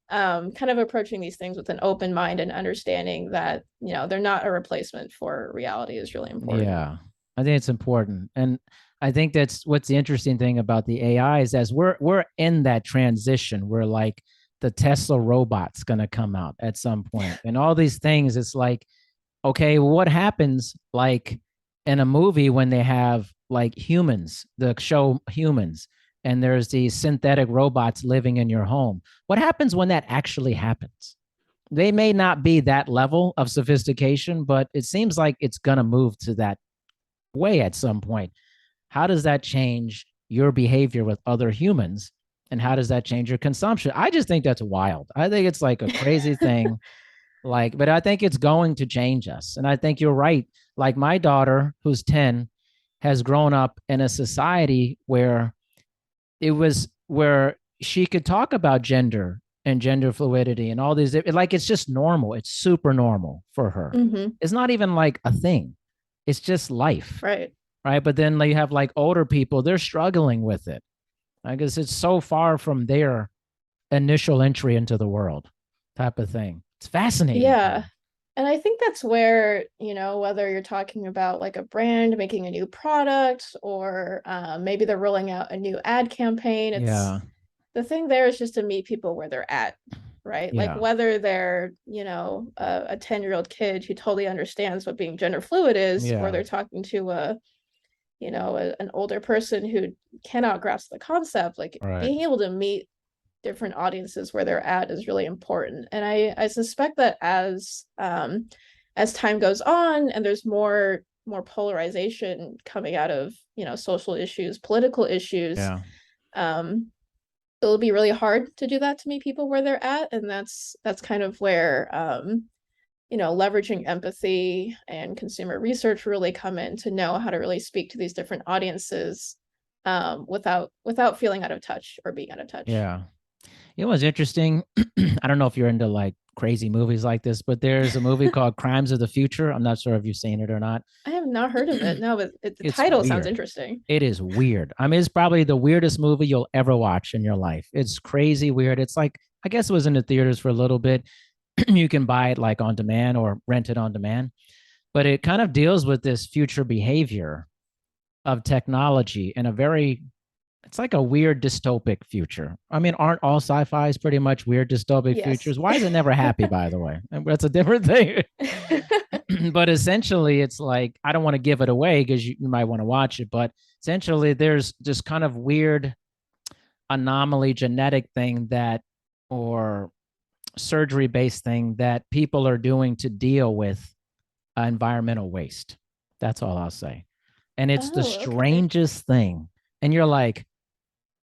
B: kind of approaching these things with an open mind and understanding that they're not a replacement for reality is really important.
A: Yeah. I think it's important. And I think that's what's the interesting thing about the AI is as we're in that transition where like the Tesla robot's gonna come out at some point. And all these things, it's like, okay, what happens like in a movie when they have like humans, the show humans, and there's these synthetic robots living in your home? What happens when that actually happens? They may not be that level of sophistication, but it seems like it's going to move to that way at some point. How does that change your behavior with other humans? And how does that change your consumption? I just think that's wild. I think it's like a crazy thing. Like, but I think it's going to change us. And I think you're right. Like my daughter, who's 10, has grown up in a society where it was where she could talk about gender and gender fluidity and all these like it's just normal. It's super normal for her.
B: Mm-hmm.
A: It's not even like a thing. It's just life,
B: Right.
A: right? But then you have like older people, they're struggling with it. I guess it's so far from their initial entry into the world type of thing. It's fascinating to
B: Yeah.
A: me.
B: And I think that's where, whether you're talking about like a brand making a new product or maybe they're rolling out a new ad campaign, it's
A: Yeah.
B: the thing there is just to meet people where they're at, right? Like
A: Yeah.
B: whether they're, a 10-year-old kid who totally understands what being gender fluid is, or
A: Yeah.
B: they're talking to an older person who cannot grasp the concept, like
A: Right.
B: being able to meet different audiences where they're at is really important. And I suspect that as time goes on and there's more polarization coming out of, social issues, political issues,
A: Yeah.
B: um, it'll be really hard to do that to meet people where they're at. And that's kind of where leveraging empathy and consumer research really come in to know how to really speak to these different audiences without feeling out of touch or being out of touch.
A: Yeah. You know what's interesting? I don't know if you're into like crazy movies like this, but there's a movie called Crimes of the Future. I'm not sure if you've seen it or not.
B: I have not heard of it. No, but the
A: It's
B: title sounds
A: weird.
B: interesting.
A: It is weird. I mean, it's probably the weirdest movie you'll ever watch in your life. It's crazy weird. It's like, I guess it was in the theaters for a little bit. You can buy it like on demand or rent it on demand. But it kind of deals with this future behavior of technology in a very, it's like a weird dystopic future. I mean, aren't all sci-fi's pretty much weird dystopic
B: Yes.
A: futures? Why is it never happy, by the way? That's a different thing. But essentially, it's like, I don't want to give it away because you might want to watch it, but essentially, there's this kind of weird anomaly genetic thing that, or surgery based thing that people are doing to deal with environmental waste. That's all I'll say. And it's the
B: Oh, okay.
A: strangest thing. And you're like,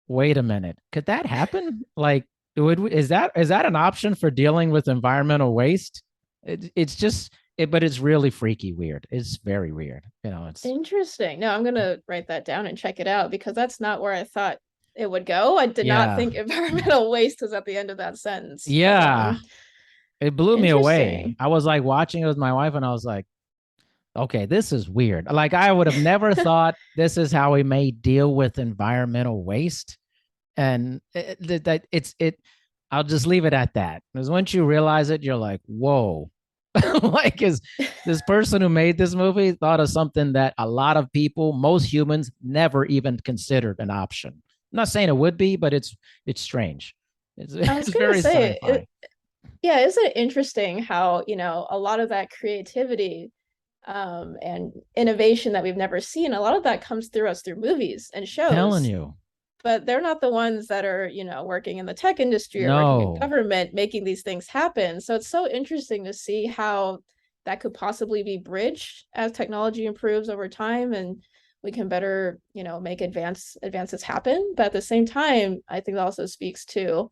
A: wait a minute, could that happen? Like, is that an option for dealing with environmental waste? It's just it, but it's really freaky weird. It's very weird. It's
B: Interesting. No, I'm gonna write that down and check it out because that's not where I thought it would go. I did not
A: yeah,
B: think environmental waste was at the end of that sentence, but
A: yeah. It blew me away.
B: interesting.
A: I was like watching it with my wife, and I was like, okay, this is weird. Like I would have never thought this is how we may deal with environmental waste. And that it's it. I'll just leave it at that. Because once you realize it, you're like, whoa. Like, is this person who made this movie thought of something that a lot of people, most humans, never even considered an option? I'm not saying it would be, but it's strange. It's
B: I was
A: it's
B: gonna
A: very
B: say,
A: sci-fi.
B: yeah, isn't it interesting how, a lot of that creativity and innovation that we've never seen, a lot of that comes through us through movies and
A: Telling
B: shows,
A: you,
B: but they're not the ones that are, working in the tech industry or working in
A: no,
B: government making these things happen. So it's so interesting to see how that could possibly be bridged as technology improves over time and we can better, make advances happen. But at the same time, I think it also speaks to,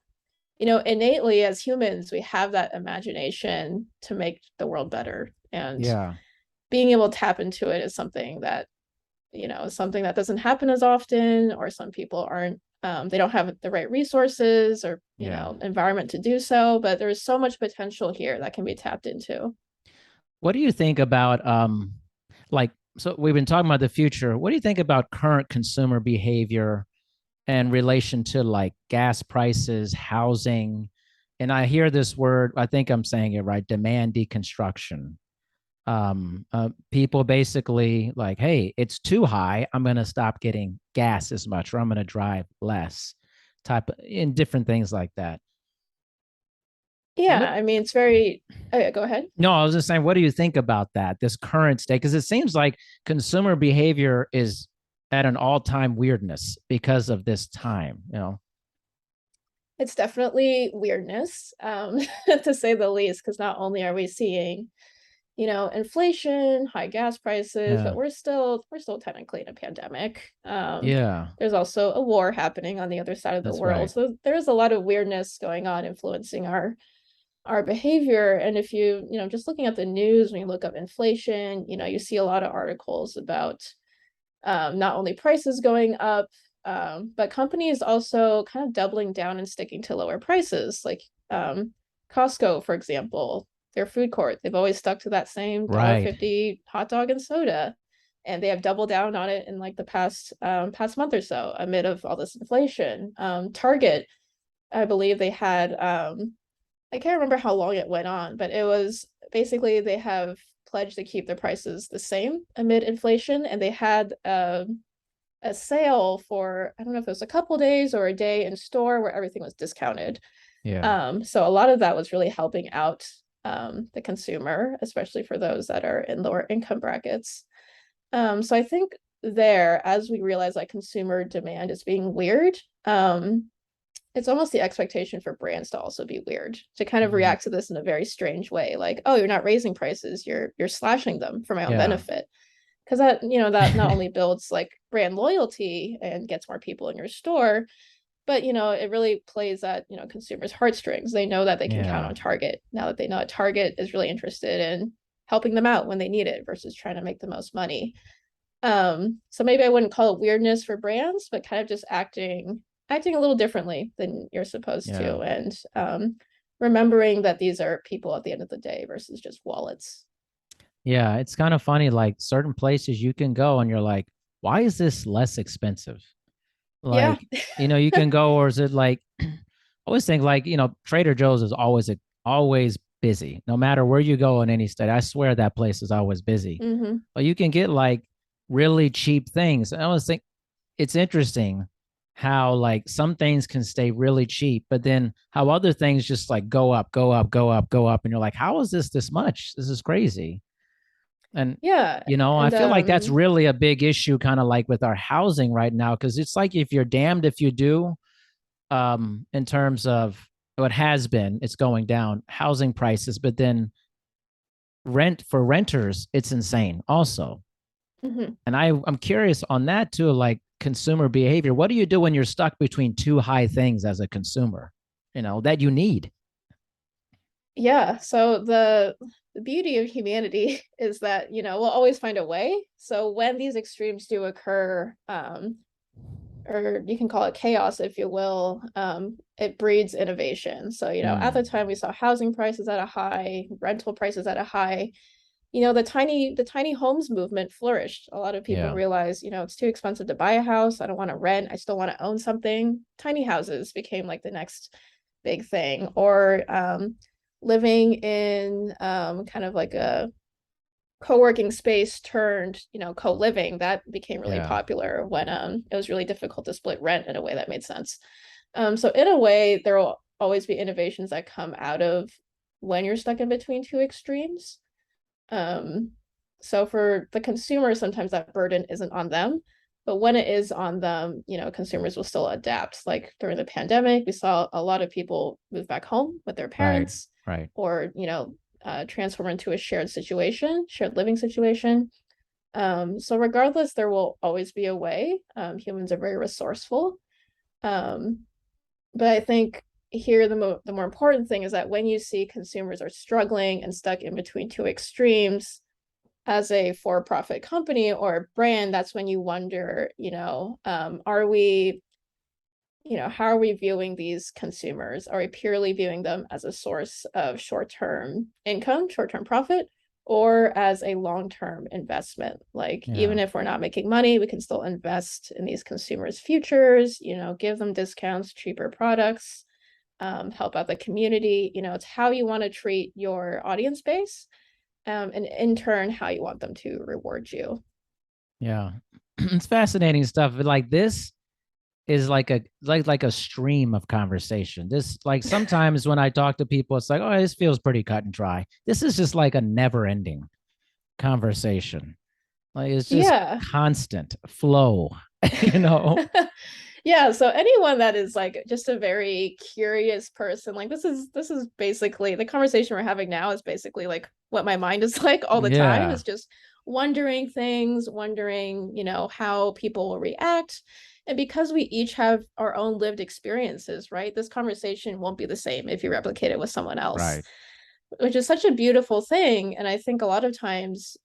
B: innately as humans, we have that imagination to make the world better. And
A: yeah,
B: being able to tap into it is something that something that doesn't happen as often, or some people aren't, they don't have the right resources or
A: yeah.
B: environment to do so, but there's so much potential here that can be tapped into.
A: What do you think about like so we've been talking about the future. What do you think about current consumer behavior in relation to like gas prices, housing? And I hear this word, I think I'm saying it right, demand deconstruction. People basically like, hey, it's too high. I'm going to stop getting gas as much, or I'm going to drive less, type of, in different things like that.
B: Yeah,
A: What
B: I mean, it's very, oh yeah, go ahead.
A: No, I was just saying, what do you think about that, this current state? Because it seems like consumer behavior is at an all-time weirdness because of this time.
B: It's definitely weirdness, to say the least, because not only are we seeing inflation, high gas prices, but
A: Yeah.
B: we're still technically in a pandemic.
A: Yeah.
B: There's also a war happening on the other side of the
A: That's
B: world.
A: right.
B: So there's a lot of weirdness going on influencing our behavior. And if just looking at the news, when you look up inflation, you see a lot of articles about not only prices going up, but companies also kind of doubling down and sticking to lower prices. Like Costco, for example, their food court, they've always stuck to that same
A: Right.
B: $1.50 hot dog and soda. And they have doubled down on it in like the past month or so amid of all this inflation. Target, I believe they had I can't remember how long it went on, but it was basically they have pledged to keep the prices the same amid inflation, and they had a sale for, I don't know if it was a couple days or a day in store where everything was discounted.
A: Yeah.
B: So a lot of that was really helping out the consumer, especially for those that are in lower income brackets. So I think there, as we realize like consumer demand is being weird, it's almost the expectation for brands to also be weird, to kind of
A: Mhm.
B: react to this in a very strange way, like, oh, you're not raising prices, you're slashing them for my own
A: Yeah.
B: benefit. Because that not only builds like brand loyalty and gets more people in your store, but it really plays at consumers' heartstrings. They know that they can count
A: Yeah.
B: on Target now, that they know that Target is really interested in helping them out when they need it versus trying to make the most money. So maybe I wouldn't call it weirdness for brands, but kind of just acting a little differently than you're supposed
A: Yeah.
B: to, and remembering that these are people at the end of the day versus just wallets.
A: Yeah. It's kind of funny, like certain places you can go and you're like, why is this less expensive?
B: Yeah.
A: Like, you can go, or is it like, I always think like, Trader Joe's is always busy. No matter where you go in any state, I swear that place is always busy.
B: Mm-hmm.
A: But you can get like really cheap things. I always think it's interesting how like some things can stay really cheap, but then how other things just like go up, go up, go up, go up, and you're like, how is this much? This is crazy. And
B: Yeah.
A: I
B: And
A: feel like that's really a big issue, kind of like with our housing right now, because it's like if you're damned if you do, in terms of what has been, it's going down, housing prices, but then rent for renters, it's insane also.
B: mhm.
A: And I'm curious on that too, like consumer behavior. What do you do when you're stuck between two high things as a consumer, that you need?
B: Yeah, so the beauty of humanity is that, we'll always find a way. So when these extremes do occur, or you can call it chaos, if you will, it breeds innovation. So, at the
A: Mm,
B: time we saw housing prices at a high, rental prices at a high, the tiny homes movement flourished. A lot of people
A: yeah,
B: realized, it's too expensive to buy a house. I don't want to rent. I still want to own something. Tiny houses became like the next big thing. Or living in kind of like a co-working space turned, co-living, that became really
A: yeah,
B: popular when it was really difficult to split rent in a way that made sense. So in a way, there will always be innovations that come out of when you're stuck in between two extremes. Um, so for the consumer, sometimes that burden isn't on them, but when it is on them, consumers will still adapt. Like during the pandemic, we saw a lot of people move back home with their
A: right,
B: parents,
A: right.
B: or transform into a shared living situation. So regardless, there will always be a way. Humans are very resourceful. Um, but I think here the more important thing is that when you see consumers are struggling and stuck in between two extremes, as a for-profit company or brand, that's when you wonder, are we, how are we viewing these consumers? Are we purely viewing them as a source of short-term income, short-term profit, or as a long-term investment? Like,
A: Yeah,
B: even if we're not making money, we can still invest in these consumers' futures, give them discounts, cheaper products, help out the community. It's how you want to treat your audience base, and in turn, how you want them to reward you.
A: yeah. It's fascinating stuff. But like this is like a stream of conversation. This like sometimes when I talk to people, it's like, oh, this feels pretty cut and dry. This is just like a never ending conversation. Like it's just
B: Yeah.
A: constant flow, you know?
B: Yeah, so anyone that is like just a very curious person, like this is basically the conversation we're having now is basically like what my mind is like all the time,
A: Yeah,
B: is just wondering things, wondering, how people will react. And because we each have our own lived experiences, right? This conversation won't be the same if you replicate it with someone else,
A: right.
B: which is such a beautiful thing. And I think a lot of times,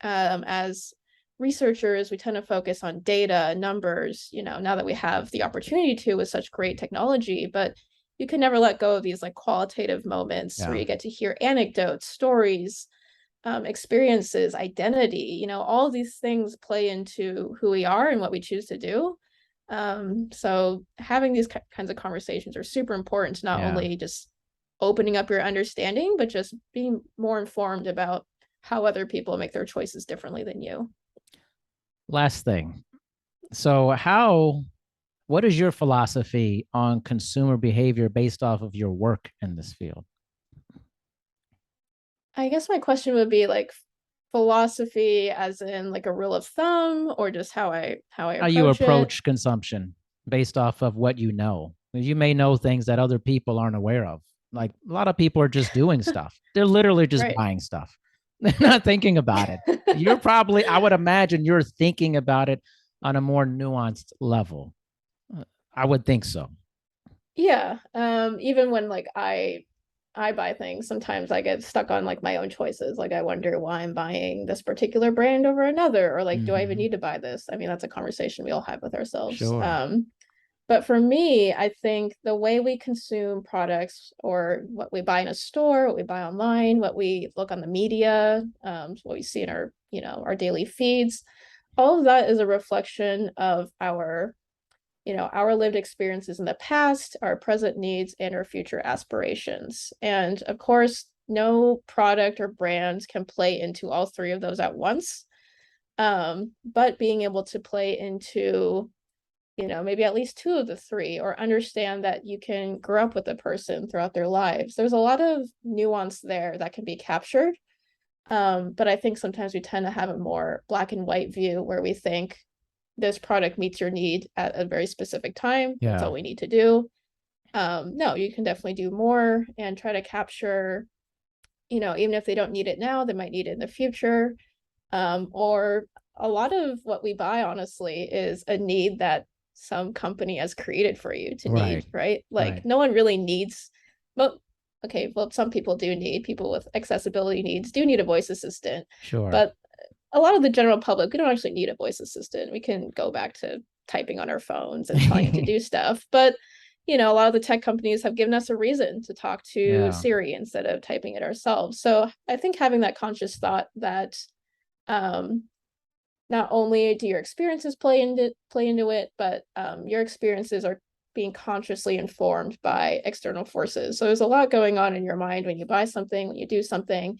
B: as researchers, we tend to focus on data, numbers, now that we have the opportunity to with such great technology, but you can never let go of these like qualitative moments where
A: Yeah.
B: you get to hear anecdotes, stories, experiences, identity, all of these things play into who we are and what we choose to do. So having these kinds of conversations are super important to not
A: Yeah.
B: only just opening up your understanding, but just being more informed about how other people make their choices differently than you.
A: Last thing. So what is your philosophy on consumer behavior based off of your work in this field?
B: I guess my question would be like philosophy as in like a rule of thumb, or just how I
A: How you
B: approach it.
A: approach consumption based off of what you know. You may know things that other people aren't aware of. Like a lot of people are just doing stuff. They're literally just
B: Right.
A: buying stuff. They're not
B: Yep.
A: thinking about it. You're probably, I would imagine you're thinking about it on a more nuanced level. I would think so.
B: Yeah. Even when like I buy things, sometimes I get stuck on like my own choices. Like I wonder why I'm buying this particular brand over another, or like, do I even
A: Mm-hmm.
B: need to buy this? I mean, that's a conversation we all have with ourselves.
A: Sure.
B: But for me, I think the way we consume products, or what we buy in a store, what we buy online, what we look on the media, what we see in our, our daily feeds, all of that is a reflection of our our lived experiences in the past, our present needs, and our future aspirations. And of course, no product or brand can play into all three of those at once. But being able to play into, maybe at least two of the three, or understand that you can grow up with a person throughout their lives. There's a lot of nuance there that can be captured. But I think sometimes we tend to have a more black and white view where we think this product meets your need at a very specific time. That's
A: Yeah.
B: all we need to do. No, you can definitely do more and try to capture, even if they don't need it now, they might need it in the future. Or a lot of what we buy, honestly, is a need that some company has created for you to
A: Right.
B: need, right? Like
A: Right.
B: no one really needs, well, okay, well, some people do need, people with accessibility needs do need a voice assistant,
A: Sure.
B: but a lot of the general public, we don't actually need a voice assistant. We can go back to typing on our phones and telling it to do stuff. But, a lot of the tech companies have given us a reason to talk to
A: Yeah.
B: Siri instead of typing it ourselves. So I think having that conscious thought that um, not only do your experiences play into it, but your experiences are being consciously informed by external forces. So there's a lot going on in your mind when you buy something, when you do something.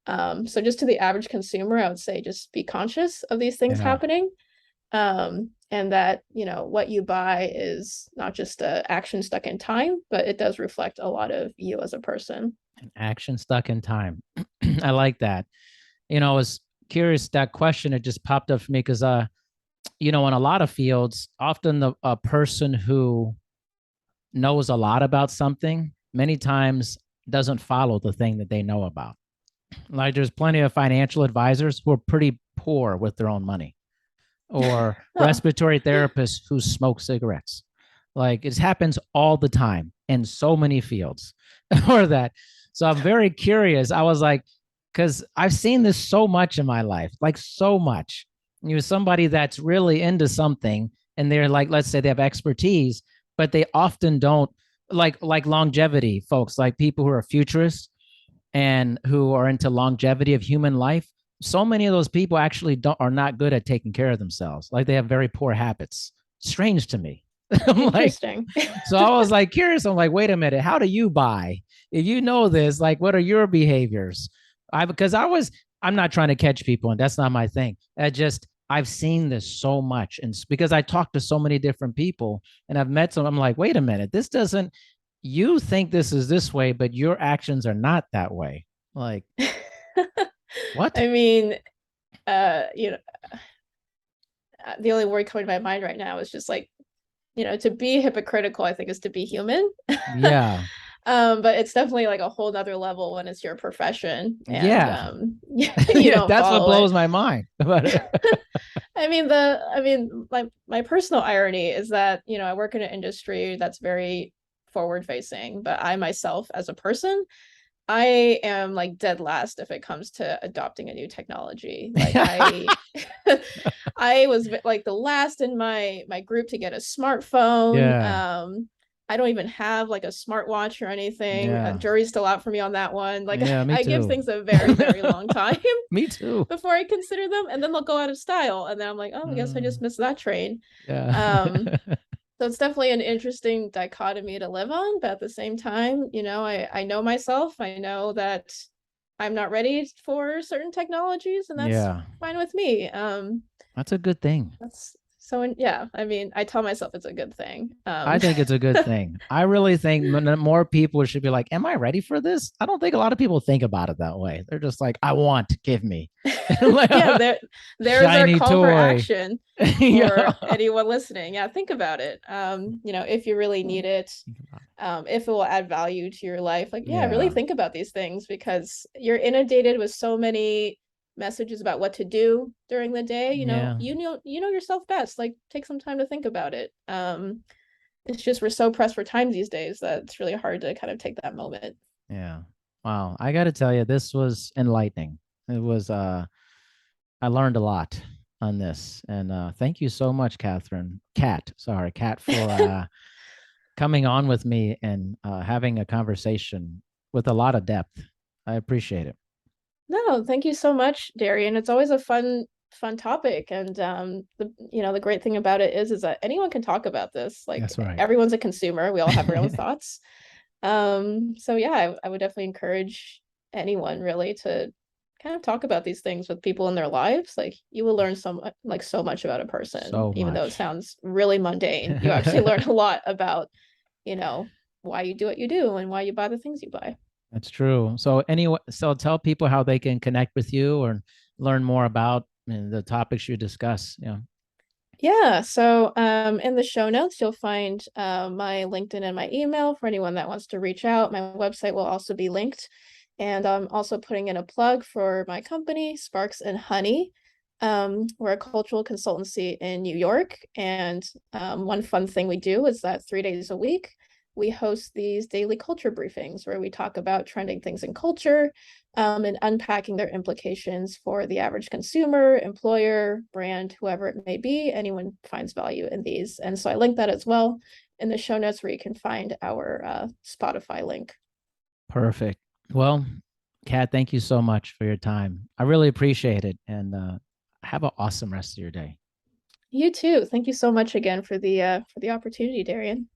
B: So just to the average consumer, I would say just be conscious of these things
A: Yeah.
B: happening. And that, what you buy is not just a action stuck in time, but it does reflect a lot of you as a person.
A: Action stuck in time. I like that. I was curious that question. It just popped up for me because, in a lot of fields, often the a person who knows a lot about something many times doesn't follow the thing that they know about. Like there's plenty of financial advisors who are pretty poor with their own money, or
B: Oh,
A: respiratory therapists who smoke cigarettes. Like it happens all the time in so many fields or that. So I'm very curious. I was like, because I've seen this so much in my life, like so much. Somebody that's really into something and they're like, let's say they have expertise, but they often don't like longevity folks, like people who are futurists and who are into longevity of human life. So many of those people actually don't are not good at taking care of themselves. Like they have very poor habits. Strange to me. I'm like,
B: interesting.
A: so I was like curious. I'm like, wait a minute, how do you buy? If you know this, like, what are your behaviors? Because I'm not trying to catch people, and that's not my thing. I've seen this so much, and because I talk to so many different people, and I've met some. I'm like, wait a minute, this doesn't. You think this is this way, but your actions are not that way. Like, what?
B: I mean, uh, you know, the only word coming to my mind right now is just like, to be hypocritical, I think is to be human.
A: Yeah,
B: But it's definitely like a whole nother level when it's your profession and
A: yeah,
B: you
A: yeah.
B: don't
A: That's what
B: follow it.
A: blows my mind. But
B: My personal irony is that, I work in an industry that's very forward facing, but I myself as a person, I am like dead last if it comes to adopting a new technology. Like I was like the last in my group to get a smartphone.
A: yeah,
B: I don't even have like a smartwatch or anything.
A: yeah,
B: Jury's still out for me on that one. Like
A: yeah. Me
B: I give
A: too.
B: things a very, very long time
A: Me too.
B: before I consider them, and then they'll go out of style, and then I'm like, oh, I guess I just
A: Mm,
B: missed that train.
A: yeah.
B: Um, so it's definitely an interesting dichotomy to live on, but at the same time, I know myself. I know that I'm not ready for certain technologies, and that's
A: Yeah.
B: fine with me.
A: That's a good thing.
B: That's so yeah, I mean, I tell myself it's a good thing.
A: I think it's a good thing. I really think more people should be like, "Am I ready for this?" I don't think a lot of people think about it that way. They're just like, "I want, give me." Like
B: Yeah,
A: a
B: there's our
A: shiny
B: call for
A: toy.
B: action
A: Yeah.
B: for anyone listening. Yeah, think about it. If you really need it, if it will add value to your life, like yeah, really
A: Yeah.
B: think about these things because you're inundated with so many messages about what to do during the day.
A: Yeah.
B: You know yourself best. Like take some time to think about it. It's just we're so pressed for time these days that it's really hard to kind of take that moment.
A: Yeah. Wow. I got to tell you, this was enlightening. It was, I learned a lot on this. And thank you so much, Kat, for coming on with me and having a conversation with a lot of depth. I appreciate it.
B: No, thank you so much, Darian. It's always a fun fun topic. And the great thing about it is that anyone can talk about this. Like
A: That's right.
B: everyone's a consumer. We all have our own thoughts. So yeah, I would definitely encourage anyone really to kind of talk about these things with people in their lives. Like you will learn so much about a person,
A: So
B: even though it
A: much.
B: sounds really mundane. You actually learn a lot about, you know, why you do what you do and why you buy the things you buy.
A: That's true. So anyway, so tell people how they can connect with you or learn more about the topics you discuss. Yeah.
B: Yeah, so in the show notes, you'll find my LinkedIn and my email for anyone that wants to reach out. My website will also be linked. And I'm also putting in a plug for my company, Sparks and Honey. We're a cultural consultancy in New York. And one fun thing we do is that 3 days a week, we host these daily culture briefings where we talk about trending things in culture, and unpacking their implications for the average consumer, employer, brand, whoever it may be. Anyone finds value in these. And so I link that as well in the show notes where you can find our Spotify link.
A: Perfect. Well, Kat, thank you so much for your time. I really appreciate it. And have an awesome rest of your day.
B: You too. Thank you so much again for the opportunity, Darian.